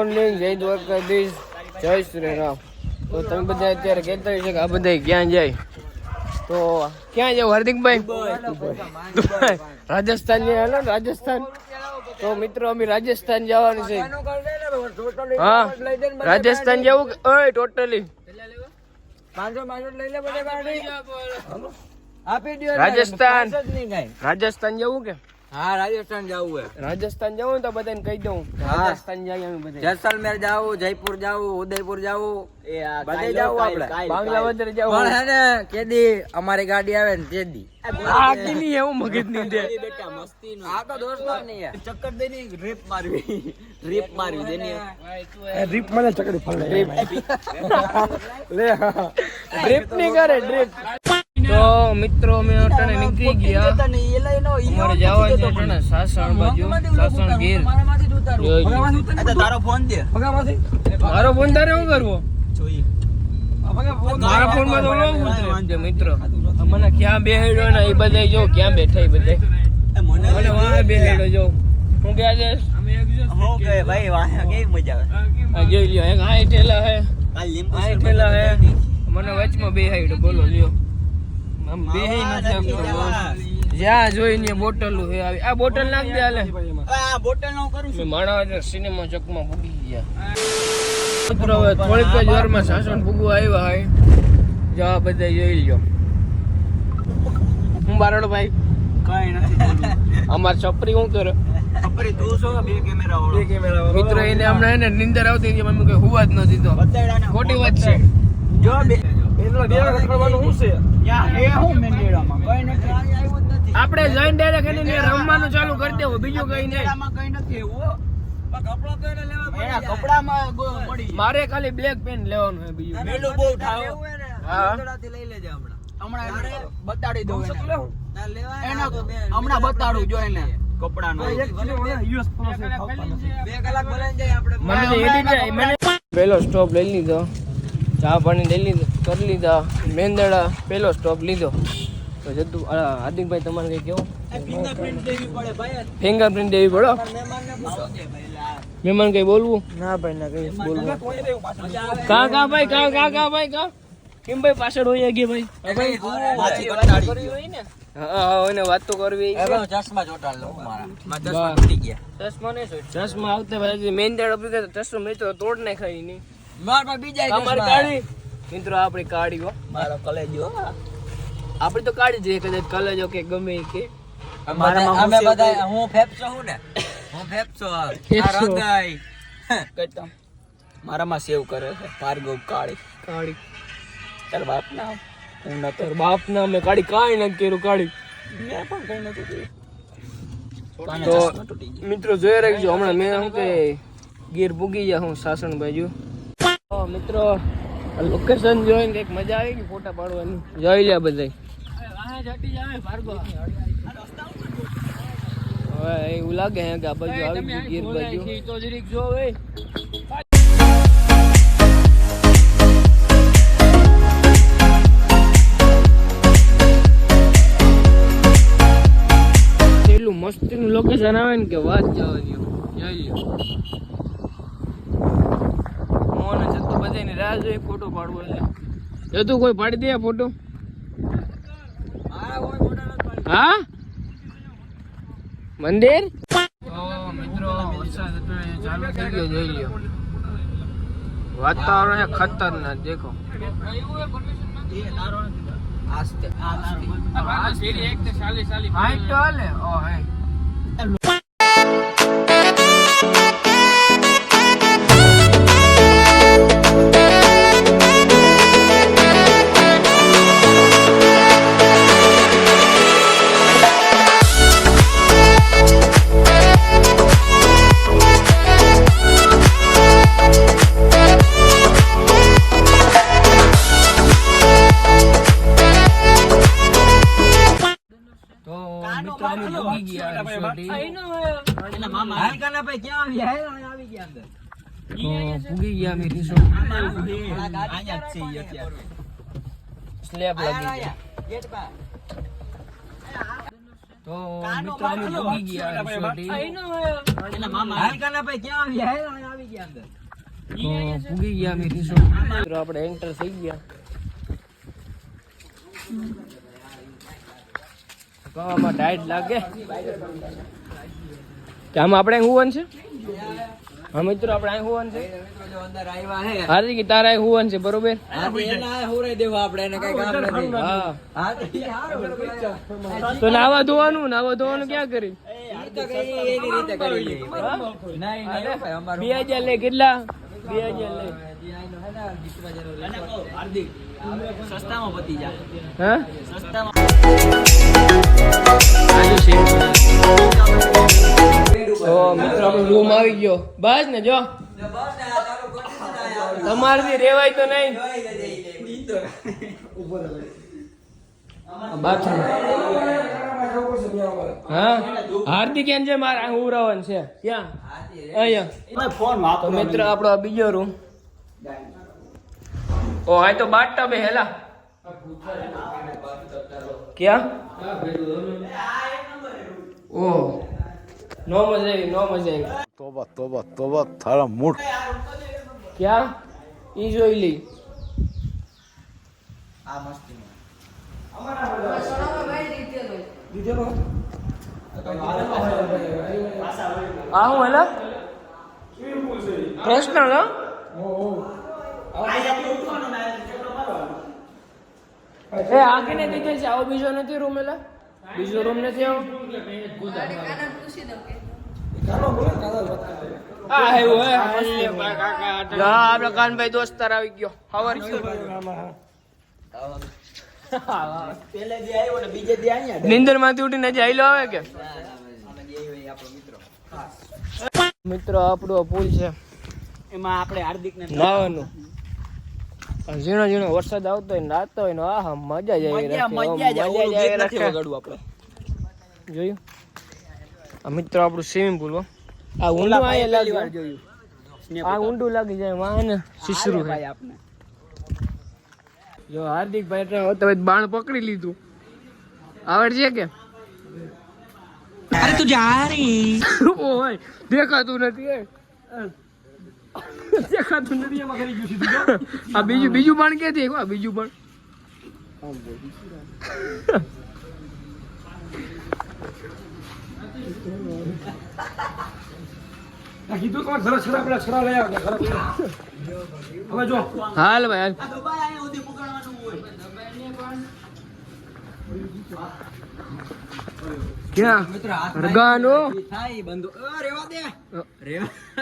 Morning, જય દ્વારકાધીશ, જય શ્રી રામ. તો તમે બધા અત્યારે કહેતા હોય છે કે આ બધા ક્યાં જાય, તો ક્યાં જાવ હાર્દિકભાઈ? રાજસ્થાન ની હાલો, રાજસ્થાન. તો મિત્રો અમે રાજસ્થાન જવાનું છે. હા, રાજસ્થાન જવું ઓય ટોટલી રાજસ્થાન જવું કે? હા, રાજસ્થાન જવું હે. રાજસ્થાન જવું તો બધાને કહી દઉં, રાજસ્થાન જઈએ અમે બધા. જैसलमेर જાવું, જયપુર જાવું, ઉદયપુર જાવું, બધે જાવું આપણે. બાંગ્લાદેશ જવું. પણ હે ને કેદી અમારી ગાડી આવે ને તેદી આ કેની એવું મગજ ની દે. બેટા મસ્તી નો આ તો દોસ્તો નહીં યાર. ચક્કર દેની રીપ મારવી, રીપ મારવી દેની. ડ્રીપ મને ચકડી ફળ લે ડ્રીપ ની કરે ડ્રીપ. તો મિત્રો અમે અટાણે નીકળી ગયા. અમારે જવા છે અટાણે સાસણ બાજુ, સાસણ ગીર. તારો ફોન દે. મારો ફોન તારે શું કરવો? મારા ફોન માં તો ન ઉતરે મિત્રો. મને ક્યાં બેહેડ્યો ને એ બધા જો ક્યાં બેઠા એ બધા. મને વાહ બેહેડ્યો જો. હું ક્યાં જઈશ? હું કે ભાઈ વાહ કેવી મજા આવે. આ જોઈ લ્યો, એક આ ઠેલા હે, આ ઠેલા હે. મને વચમાં બેહાડ્યો. બોલો લ્યો, આમ બેહી નથી આપતો. જ્યાં જોઈને બોટલો હે આવી. આ બોટલ નાખ દે હાલે. આ બોટલ નો કરું છું. માણસ સિનેમા ચોકમાં ભૂગી ગયા. મિત્રો હવે થોડીક જ વારમાં સાસણ ભૂગવા આવ્યા હોય. જા બધા જોઈ લ્યો. હું બારડો ભાઈ કઈ નથી. અમાર છપરી શું કરે? છપરી તું છો બે કેમેરા વાળો. મિત્રો એને હમણાં એને નીંદર આવતી હતી, મમ્મી કઈ હુવા જ ન દીધો. ખોટી વાત છે. જો બે એનો બે રખડવાનું શું છે? યા એ હું મેંદેડામાં કઈ નથી. આપણે જઈને ડાયરેક્ટ એને રમવાનું ચાલુ કરી દેવું, બીજું કઈ નહીં. મેંદેડામાં કઈ નથી એવું. કપડા તો એને લેવા પડે. એના કપડામાં પડી. મારે ખાલી બ્લેક પેન લેવાનું છે, બીજું મેલું બહુ થાવ. હા, મેંદેડાથી લઈ લેજે હમણાં બતાડી દઉં એને. એના હમણાં બતાડું જો એને કપડાનો. 2 કલાક ભરાઈ જાય આપણે. મને પહેલો સ્ટોપ લઈ લીધો, ચા પાણી લઈ લીધો, કરી લીધા. મેંદડા પહેલો સ્ટોપ લીધો. તો જતું હાર્દિકભાઈ તમારે કઈ કેવું? ફિંગરપ્રિન્ટ દેવી પડે ભાઈ. ફિંગરપ્રિન્ટ દેવી પડો. મહેમાનને પૂછો. મહેમાન કઈ બોલવું? ના ભાઈ ના કઈ બોલવું. કા ભાઈ, કા ભાઈ, કા કેમ ભાઈ પાછળ હોય ગયા ભાઈ? હા, એને વાત તો કરવી. ચશ્મા ચોટાડ લઉં મારા. ચશ્મા તૂટી ગયા. ચશ્મા નહીં સોય. ચશ્મા આવતે ભાઈ મેન દાડ આપી ગયા તો ચશ્મા મેં તો તોડ નાખ ખાઈ નહીં. મારા બીજા અમારી કાળી મિત્રો, આપણી કાળી હો. મારો કલેજો. આપણી તો કાળી જ કદાચ કલેજો કે ગમે કે. અમે બધા હું ફેફસો હું ને. હું ફેફસો આ હૃદય કહેતા મારામાં સેવ કરે છે ભાર્ગવ કાળી. કાળી તાર બાપ ના હું ન તાર બાપ ના મેં કાળી કાઈ ન કર્યું. કાળી મેં પણ કઈ નથી કર્યું. તો મિત્રો જોઈ રાખજો. હમણાં મેં શું કે ગીર પૂગી ગયા હું સાસણ બાજુ. મિત્રો લોકેશન જોઈને કઈક મજા આવી ગઈ ફોટા પાડવાની. જોઈ લે બધા. હવે એવું લાગે હે કે આ બાજુ આવી ગયું ગીર બાજુ. તો જરીક જો ભાઈ. એટલું મસ્તીનું લોકેશન આવે ને કે વાત જવા દો. જોઈ લો મોને જતું બધાની રાહ જોઈ ફોટો પાડવો. એટલે જતું કોઈ પાડી દે ફોટો? હા, મંદિર. મિત્રો વરસાદ ચાલુ થઈ ગયો. જોઈ લ્યો વાતાવરણ ખતરનાક. દેખો પૂગી ગયા અમે રિસોર્ટ. સ્લેબ લાગી ગયા. તો મિત્રો અમે પૂગી ગયા રિસોર્ટ. ભૂગી ગયા અમે રિસોર્ટ. મિત્રો આપણે એન્ટર થઈ ગયા. આમાં ટાઈટ લાગે કે આમાં આપણે હુવન છે. હા મિત્રો આપણે અહીં હુવન છે. હાર્દિક તારા અહીં હુવન છે બરોબર. તો નાવા ધોવાનું ક્યાં કરી 2000 લે. કેટલા 2000 લે. સસ્તામાં પતી જાય. હા તો મિત્રો આપણો રૂમ આવી ગયો. બસ ને જો તમારથી રેવાય તો નહીં. બાથરૂમ હા હાર્દિક એમ છે મારે હું રવન છે ક્યાં અહીંયા. તો મિત્ર આપણો આ બીજો રૂમ. ઓ આ તો બાથટબ હે હેલા ક્યાં. ઓ નો મજા આવી. तोबा तोबा तोबा थारा मूड ક્યાં ઈ જોઈ લી. આ હું હેલા પર્સનલ એ આગળ દેખે છે. આવો બીજો નથી રૂમ એલા બીજો રૂમ નથી આવો. આપડે કાનભાઈ દોસ્તાર આવી ગયો. હાવર નિંદર માંથી ઉઠીને હજી આયલો આવે કે મિત્રો આપણો પુલ છે એમાં આપણે હાર્દિક ને નાવાનું. ઝીણો ઝીણો વરસાદ આવતો હોય નાતો હોય ને આહા મજા જ આવી રાખે. જોયું આ મિત્રો આપણું સ્વિમિંગ પુલ. આ ઊંડું અહીંયા લાગે. આ ઊંડું લાગી જાય વાહન શીશરું થાય આપણે. જો હાર્દિકભાઈ તમે બાણ પકડી લીધું. આવડશે કે અરે તું જા રહી ઓય દેખાતું નથી. દેખાતું નથી એમાં કરી ગયું સીધું. આ બીજું બાણ ક્યાંથી આ બીજું બાણ કીધું તો જરા છરા પેલા છરા લઈ આવ. હવે જો હાલ ભાઈ ક્યાં રગાનો થાય બંધો રેવા દે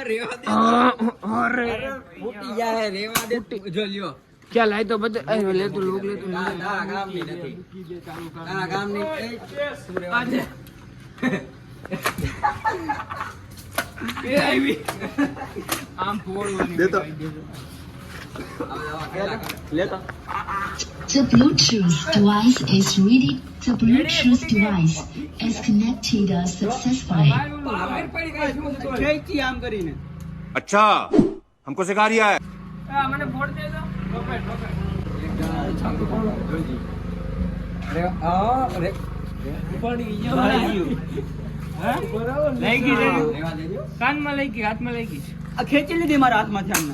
રેવા દે અરે ફૂટી જાય રેવા દે જો લ્યો ક્યાં લાય તો બધા લેતું લોક લેતું તારા ગામ ની નથી તારા ગામ ની રેવા દે એ આવી આમ ફોડવાની દેતો લેતો. The Bluetooth device is ready. The Bluetooth device is connected successfully. Jayathi આમ કરીને अच्छा हमको सिखा रिया है મને ફોડ દે તો અરે અરે પડી ગયો લઈ ગઈ રેવા દેજો કાનમાં લઈ ગઈ હાથમાં લઈ ગઈ. આ ખેંચી લીધી મારા હાથમાંથી આમ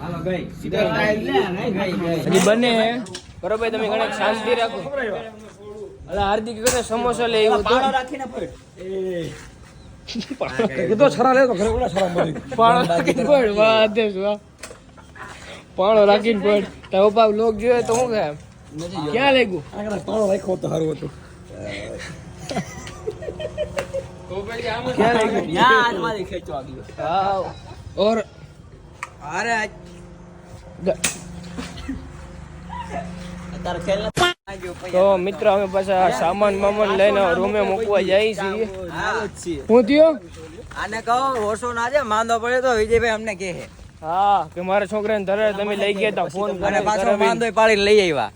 હાલો ગઈ હજી બને બરોબર. તમે ઘણા શાંતિ રાખો. અલા હાર્દિક કરે સમોસા લે એવું પાડો રાખીને ફટ કીધો છરા લે તો ઘરે ઓલા છરા મળી. પાણો રાખીને પડ વાહ દેશ વાહ. પાણો રાખીને પડ તારો બાપ લોક જોયે તો શું કહે ક્યાં લાગ્યું. આગળ પાણો રાખ્યો તો સારું હતું. ક્યાં લાગ્યું યા હાથમાંથી ખેંચવા ગયો હા ઓર અરે તાર ખેલ તો મિત્ર અમે પાછા સામાન મામાન લઈને રૂમે મૂકવા જઈએ છીએ. હું થયો આને કહો ઓછો ના છે માંદો પડે તો વિજયભાઈ અમને કહે હા કે મારા છોકરાને ધરે તમે લઈ ગયા તા ફોન અને પાછો માંદો પાડી લઈ આવ્યા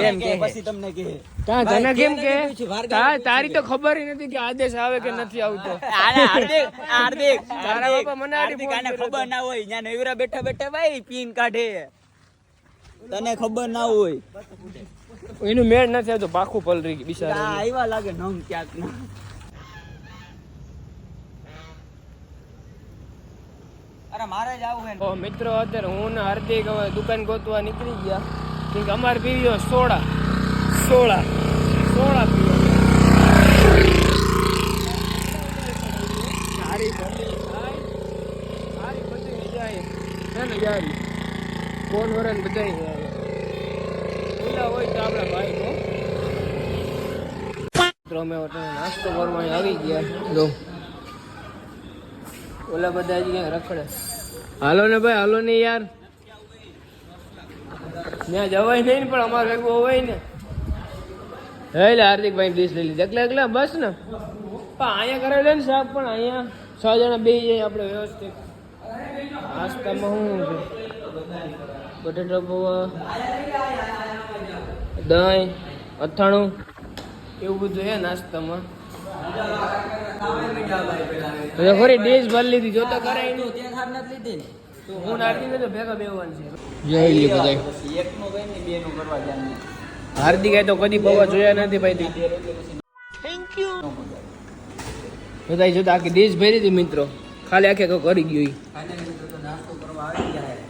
એમ કે પછી તમને કહે તાં તને કેમ કે તારી તો ખબર ય નથી કે આદેશ આવે કે નથી આવતો. હાર્દિક તારા બાપા મને હાર્દિક આને ખબર ના હોય ત્યાં નવીરા બેઠા બેઠા ભાઈ પીન કાઢે તને ખબર ના હોય એનું મેળ નથી આવતો પાખું પલરી ગઈ બિચારા. આવ્યા લાગે નમ ક્યાંક ના અરે મારે જ આવું હે તો મિત્રો અત્યારે હું ને હાર્દિક હવે દુકાન ગોતવા નીકળી ગયા કેમ કે અમારે પીવ્યો સોડા પીવો સારી બધી જાય છે ને યારી કોણ વરણ બધાય ઓલા હોય તો આપણા ભાઈ નો મિત્રો અમે નાસ્તો કરવા આવી ગયા જો ઓલા બધા હજી ક્યાંક રખડે હાલો ને ભાઈ હાલો ને યાર ત્યાં જવાય નહીં પણ અમારે ભેગું હોય ને એટલે હાર્દિકભાઈ ડીશ લઈ લીધી એકલા બસ ને પણ અહીંયા કરાવી લે ને સાહેબ પણ અહીંયા 6 જણા બે જાય આપણે વ્યવસ્થિત નાસ્તામાં શું છે બટેટા પૌવા દહીં અથાણું એવું બધું છે નાસ્તામાં ખરી ડીશ ભરી લીધી જો તો કરાય નહીં હું નાખી તો ભેગા બેવાનું છે જોઈ લે બધા એકનું કઈ ને બે નું કરવા જાන්නේ હાર્દિક તો કદી પૌવા જોયા નથી ભાઈ થેન્ક યુ બધા જોતા આખી ડીશ ભરી હતી મિત્રો ખાલી આખે કરી ગયું નાસ્તો કરવા આવી ગયા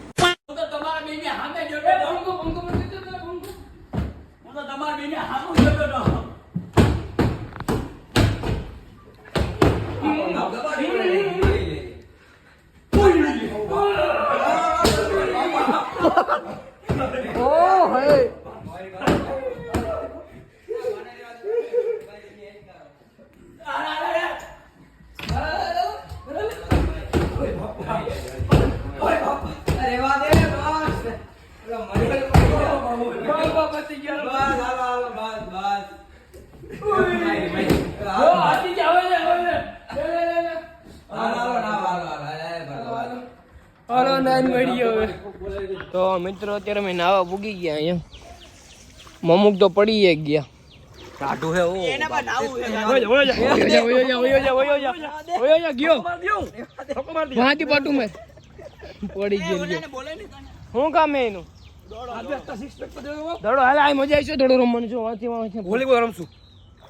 તો મિત્રો અત્યારે અમે નાવા પૂગી ગયા અહીંયા મમુક તો પડી ગયા કાઢું હે ઓ વાંચી પાટું મેં પડી ગયો શું કામ એનું દડો હાલ આ મજા આવી છે દડો રમવાનું છે વાંચી વોલીબોલ રમશું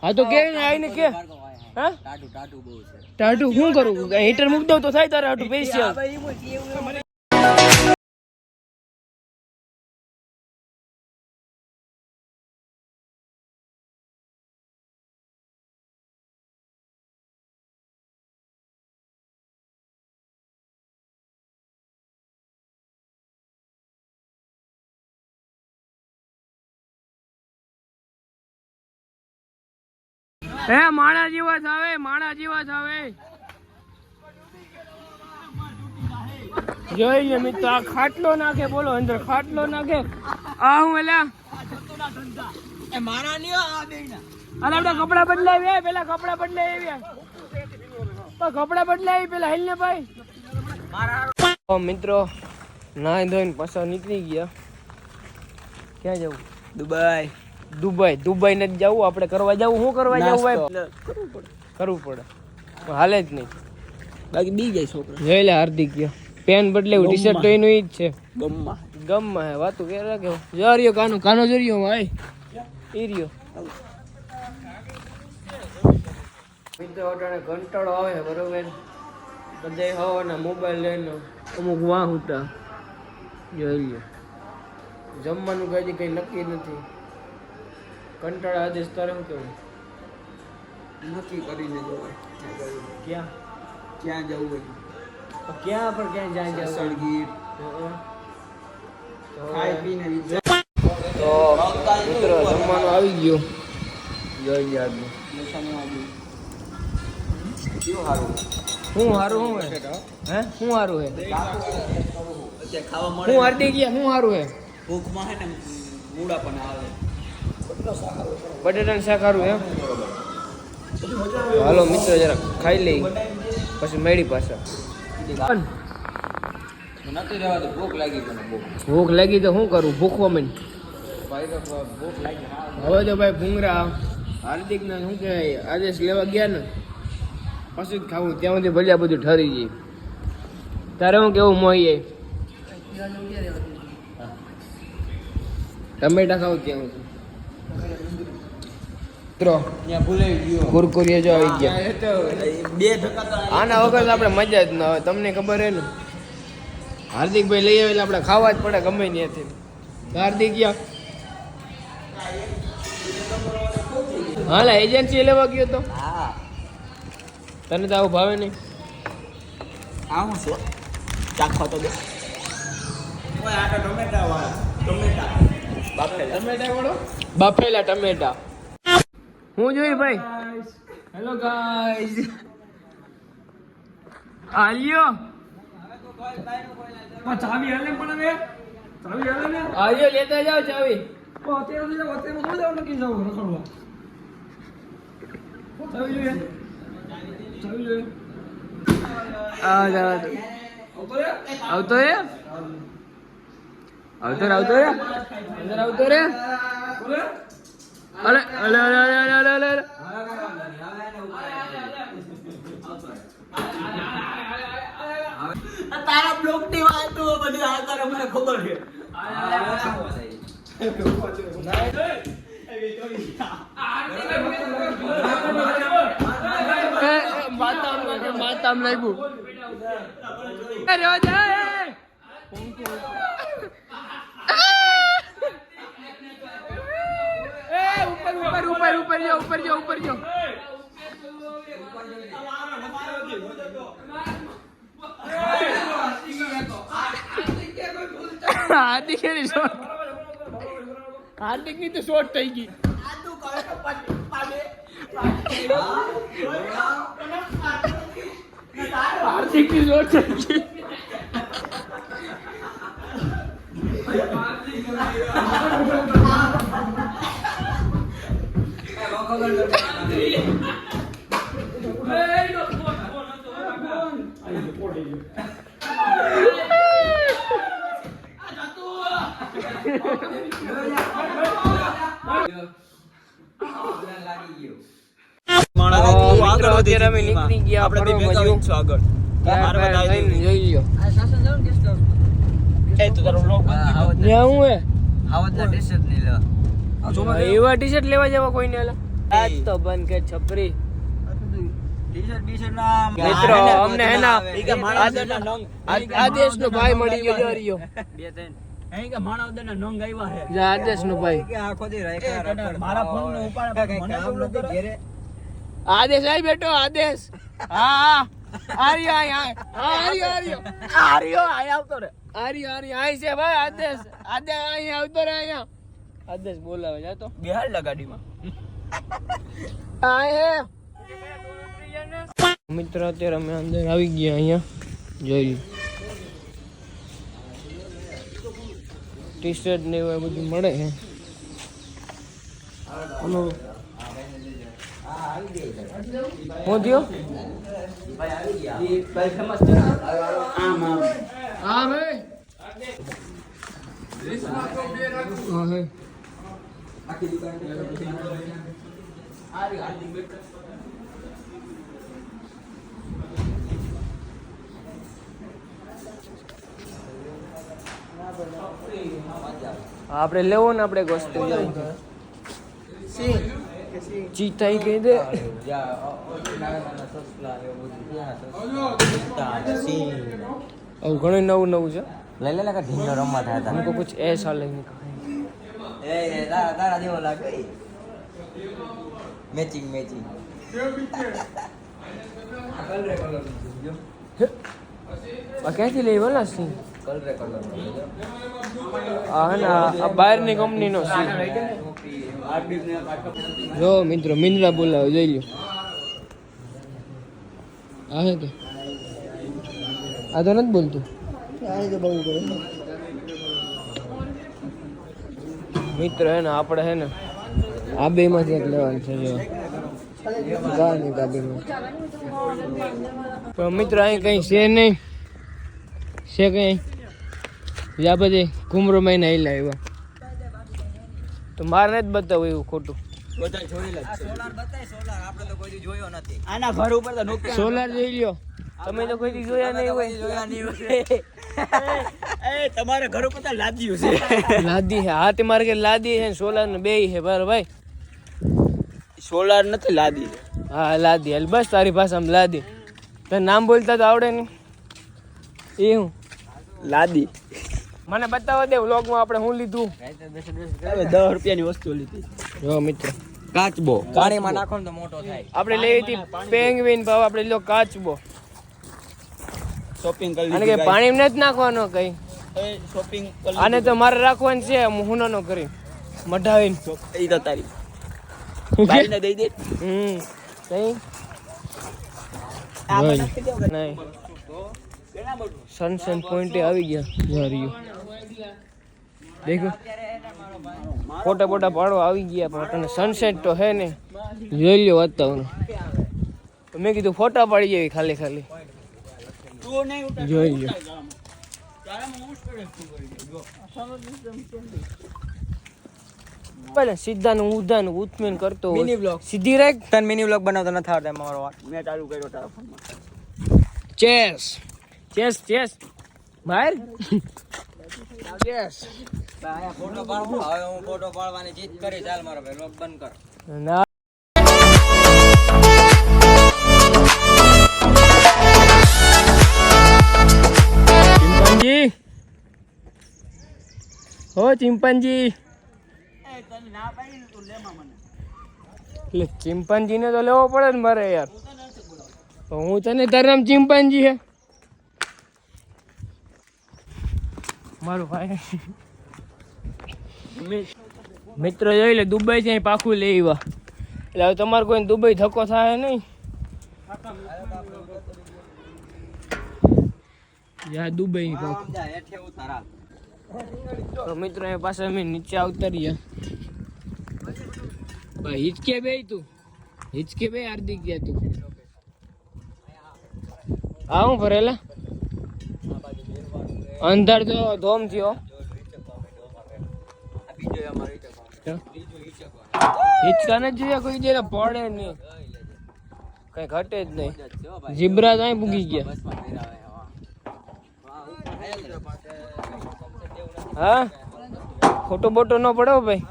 હા તો કે આવીને કે હા ટાટુ બહુ છે ટાટુ શું કરું હીટર મૂકી દઉં તો થાય તારે હાટું પૈસા હે માણા જેવા થાવે જોઈએ મિત્રો આ ખાટલો નાખે બોલો અંદર ખાટલો નાખે આ હું એલા એ મારા ની આ બેના અરે આપણે કપડા બદલાવ્યા પેલા કપડા બદલાવ્યા પેલા હેલ ને ભાઈ મારા મિત્રો નાઈ ધોઈને પાછા નીકળી ગયા ક્યાં જવું દુબઈ નથી જવું આપણે કરવા જવું શું કરવા જવું ભાઈ કરવું પડે હાલે જ નહીં બાકી બી જાય છોકરા જોઈ લે હાર્દિક ગયો પેન બદલાવું ટી શર્ટ તો એનું ઈ જ છે ગમમાં હે વાતું કે રાખે જરિયો કાનો જરિયો ભાઈ ઈ રહ્યો મિત્રો અટાણે કંટાળો આવે બરોબર બધા હવાના મોબાઈલ લઈને અમુક વાહ ઉતા જોઈ લ્યો જમવાનું કઈ નક્કી નથી કંટાળા આદેશ તારે શું કેવું નક્કી કરીને જવાય ક્યાં જવું હોય ક્યાં પણ ક્યાં જાય સળગીર ખાઈ પીને તો મિત્રો જમવાનું આવી ગયું જોઈ લે આજનું કેવું સારું શું સારું હે શું સારું હે ખાવા મળે હું હાર્દિક ગયા શું સારું હે ભૂખમાં હે ને મૂડા પણ આવે બટેટાનું શાક સારું એમ હાલો મિત્રો જરા ખાઈ લઈ પછી મેળી પાછા નથી રહેવા તો ભૂખ લાગી મને ભૂખ લાગી તો શું કરું ભૂખવા મને ભૂખ લાગી હવે તો ભાઈ ભૂંગરા હાર્દિક ને શું કહેવાય આદેશ લેવા ગયા ને પછી જ ખાવું ત્યાં સુધી ભલ્યા બધું ઠરી જાય તારે હું કેવું મોહીએ ટમેટા ખાવ ત્યાં મિત્રો કુરકુરિયા જો આવી ગયા બે ધક્કા આના વગર આપણે મજા જ ના આવે તમને ખબર હે ને હાર્દિકભાઈ લઈ આવે એટલે આપણે ખાવા જ પડે ગમે ત્યાંથી. હાર્દિક હા એજન્સી લેવા ગયો તો હા તને તો આવું ભાવે નહીં. આવું છે ચાખો તો દે ટમેટા વાળો બાફેલા ટમેટા. હું જોઈ ભાઈ. Hello guys. આલ્યો ચાવી હાલે પણ હવે ચાવી હાલે ને આલ્યો લેતા જાઓ ચાવી. અત્યારે થોડી જાવ નક્કી જાવ રખડવા. ચાવી જોઈએ આ જા આવતો રે આવતો રે અંદર આવતો રે. અરે અરે અરે અરે અરે અરે અરે તારા બ્લોક ની વાત તો બધી આ તારે મને ખબર છે. માતામ લાગ્યું. ઉપર જાઓ. હાર્દિક ની તો શોર્ટ થઈ ગઈ. હાર્દિક ની શોર્ટ થઈ ગઈ. અત્યારે અમે નીકળી ગયા ફરવા બાજુ. જોઈ લ્યો ત્યાં હું હે એવા ટી શર્ટ લેવા જવા કોઈ ને આજ તો બંધ કે છપરી. મિત્રો અમને હે ના આદેશ નો ભાઈ મળી ગયો. આદેશ નો ભાઈ આદેશ આઈ બેઠો. આદેશ હા આર્યો આવતો રે. આઈ છે ભાઈ આદેશ. અહીં આવતો રે. અહીંયા આદેશ બોલાવે જા તો બિહાર લગાડીમાં મિત્ર અત્યારે અમે અંદર આવી ગયા. અહીંયા જોઈ ટી શર્ટ ને એવું બધું મળે છે. હું થયો હા ભાઈ આપણે લેવો ને આપણે એક વસ્તુ ચીતાઈ કહી દે. ઘણું નવું નવું છે. લઈ લે ઢીંગો રમવા થયા હતા. हमको कुछ ऐसा लेने का है. તારા જેવો લાગે મેચિંગ આ ક્યાંથી લઈ બોલા સિંહ? આ હે ને આ બહારની કંપનીનો સિંહ. જો મિત્રો મિંદ્રા બોલાવો જોઈ લ્યો. આ હે કે આ તો નથી બોલતું. મિત્ર હે ને આપણે હે ને આ બે માંથી એક લેવાનું છે. જો ગાની ગાડીમાં પણ મિત્ર અહીં કઈ છે નહીં. છે કઈ યા પછી ઘુમરો મહિના હિલા એવા તો મારે નથી બતાવું એવું ખોટું. આના ઘર ઉપર તો સોલાર જોઈ લ્યો. તમે તો કોઈ જોયા નહીં હોય. તમારા ઘર ઉપર તો લાદ્યું છે. લાદી છે. હા તમારે કે લાદી છે સોલાર ને બે છે બરાબર ભાઈ. સોલાર નથી લાદી. હા લાદી હાલ બસ તારી ભાષામાં લાદી. તને નામ બોલતા તો આવડે નહીં એ હું લાદી મને બતાવો દે વ્લોગમાં આપણે શું લીધું. 10 રૂપિયાની વસ્તુ લીધી. જો મિત્ર કાચબો પાણીમાં નાખો ને તો મોટો થાય. આપણે લેવી હતી પેંગ્વિન, ભાવ આપણે લીધો કાચબો. શોપિંગ કરી અને કે પાણીમાં નથી નાખવાનો કઈ. શોપિંગ આને તો મારે રાખવાનું છે હુનાનો કરી મઢાવીને. એ તો તારી ભાઈને દઈ દે. કઈ નહીં. સનસેટ પોઈન્ટ આવી ગયા. જારીઓ દેખો ફોટા ફોટા પાડવા આવી ગયા, પણ તને સનસેટ તો હે ને જોઈ લ્યો વાતાવરણ. મેં કીધું ફોટા પાડી જાય ખાલી ખાલી જોઈ લ્યો. પેલા સીધાનું ઉધાનું ઉત્મેન કરતો હોય. મિની બ્લોગ સીધી રાખ. તને મિની બ્લોગ બનાવતો નથી આવડતો મારો વાત. મેં ચાલુ કર્યો તારા ફોનમાં. ચેસ ચેસ ચેસ બહાર ચેસ. આયા ફોટો પાડો. હવે હું ફોટો પાડવાની જીત કરી. ચાલ મારો ભાઈ બ્લોગ બંધ કર. ના ચિંપાંજી, હો ચિંપાંજી. એટલે ચિંપાંજીને તો લેવો પડે ને મારે યાર. તો હું તને તારું નામ ચિંપાંજી હે મારું ભાઈ. મિત્ર જોઈ લે દુબઈ થી પાખું લઈ આવ્યા. એટલે હવે તમારે કોઈ દુબઈ ધક્કો થાય નહીં. દુબઈ ની પાખું. તો મિત્રો એ પાસે અમે નીચે આવતરીએ. ભાઈ હિચકે બે તું હિચકે બે હાર્દિક ગયા તું. આવું ફરેલા અંધાર તો ધોમ થયો. હિચકા ને જોયા કોઈ દે પડે નહીં, કઈ ઘટે જ નહીં. જીબ્રા ત્યાં પૂગી ગયા. હા ફોટો બોટો ન પડો ભાઈ.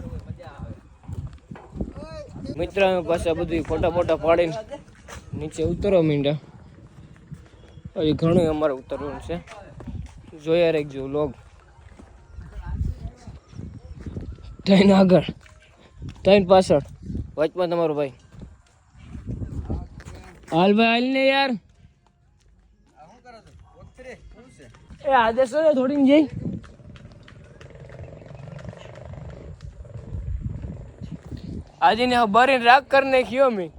મિત્ર પાસે બધું ફોટા ફોટા પાડીને નીચે ઉતરો મીંડા. હજી ઘણું અમારે ઉતરવાનું છે. જોયા રાખજો લોગ. ત્રણ આગળ ત્રણ પાછળ વચમાં તમારો ભાઈ. હાલ ભાઈ હાલ ને યાર. એ આદેશ થોડી જઈ. આજે ને બરીને રાગ કરી નાખ્યો મેં.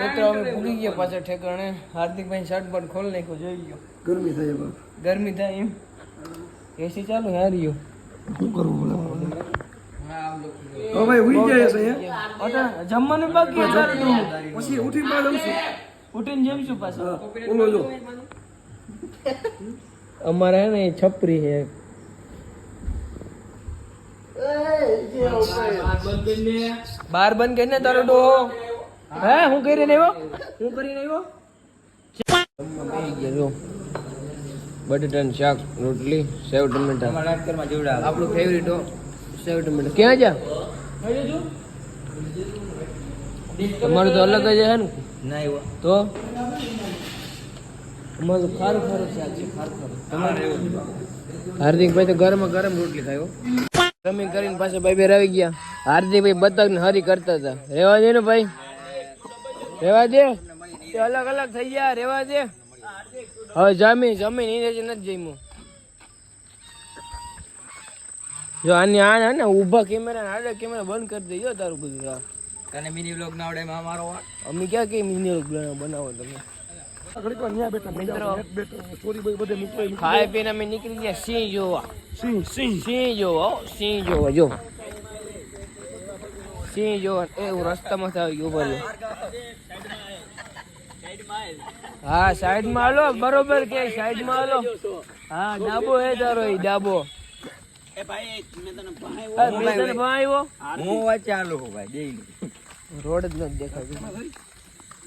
મિત્રો અમે ભૂલી ગયા પાછા ઠેકાણે. હાર્દિકભાઈ શર્ટ બટ ખોલ નાખ્યો જોઈ ગયો. ગરમી થાય એમાં. ગરમી થાય એમ. એસી ચાલુ હાર્યો. શું કરવું ભાઈ ઉઈ જાય છે જમવાનું બાકી પછી ઉઠી બાદ આવશું. ઉઠીને જમશું પાછા. ઓલો જો અમારે હે ને છપરી છે. બાર બંધ કરીને તારો ડોહો. હે હું કરીને આવ્યો? હું કરીને આવ્યો? બટેટાનું શાક, રોટલી, સેવ ટમેટા. આપણું ફેવરિટ હો સેવ ટમેટા. ક્યાં જા? તમારું તો અલગ જ છે ને. તો અમારું તો ખારું ખારું શાક છે. હાર્દિકભાઈ તો ગરમા ગરમ રોટલી ખાયો. રમી કરીને પાછા ભાઈ બેર આવી ગયા. હાર્દિકભાઈ બતક ને હરી કરતા હતા. રેવા દે ને ભાઈ, રેવા દે. અલગ અલગ થઈ ગયા, રેવા દે. હવે જમીન નથી જમ્યું. જો આની આ ને ઊભા કેમેરા આડા કેમેરા બંધ કરી દઈએ તારું બધું. તને મિની વ્લોગ ના આવડે એમાં મારો વાત. અમે ક્યાં કઈ મિની બનાવો તમે. ખાઈ પીને અમે નીકળી ગયા સિંહ જોવા. સિંહ જોવા જો સિંહ જોવા. એવું રસ્તામાં આવી ગયું ભાઈ. હા સાઈડમાં હાલો. બરોબર કે સાઈડમાં હાલો. હા ડાબો હે તારો એ ડાબો. હું વચ્ચે આલું ભાઈ દેઈ રોડ જ નથી દેખાતું.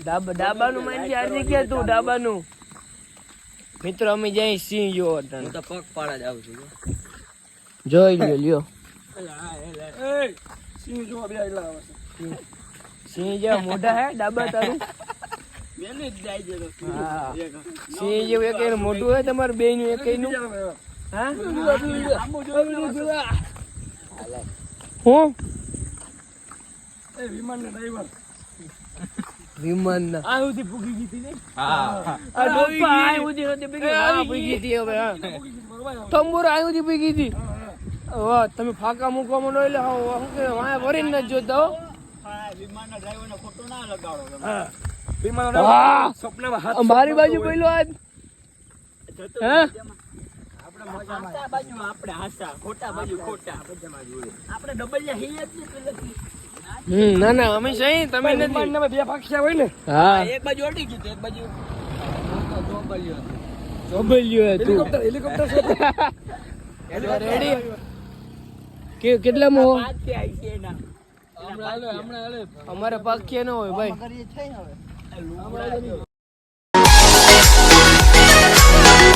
ડાબાનું માન છે આજે ક્યાં તું ડાબાનું. મિત્રો અમે જઈ સિંહ જોવા. હું તો પગ પાડા જ આવું છું. જોઈ લ્યો. સિંહ જેવા મોઢા હે ડાબા તારું. સિંહ જેવું એક એનું મોઢું હોય તમારે બે નું એક નું હા હું વિમાન ના આ સુધી પૂગી ગઈ હતી ને આ ડોપા આ સુધી પૂગી હતી હવે હા તંબુર આ સુધી પૂગી હતી વાહ તમે ફાકા મૂકવા માંડો એટલે શું કે વાયા ભરીને ન જોતા હો મારી બાજુ પેલો આજ હા ના ના અમે સહી તમે નથી બે પાક્ષા હોય ને હા એક બાજુ અડી ગયું એક બાજુ ચોબલ્યો તું હેલિકોપ્ટર રેડી કેટલામાં હો અમારે પાક ક્યાં ન હોય ભાઈ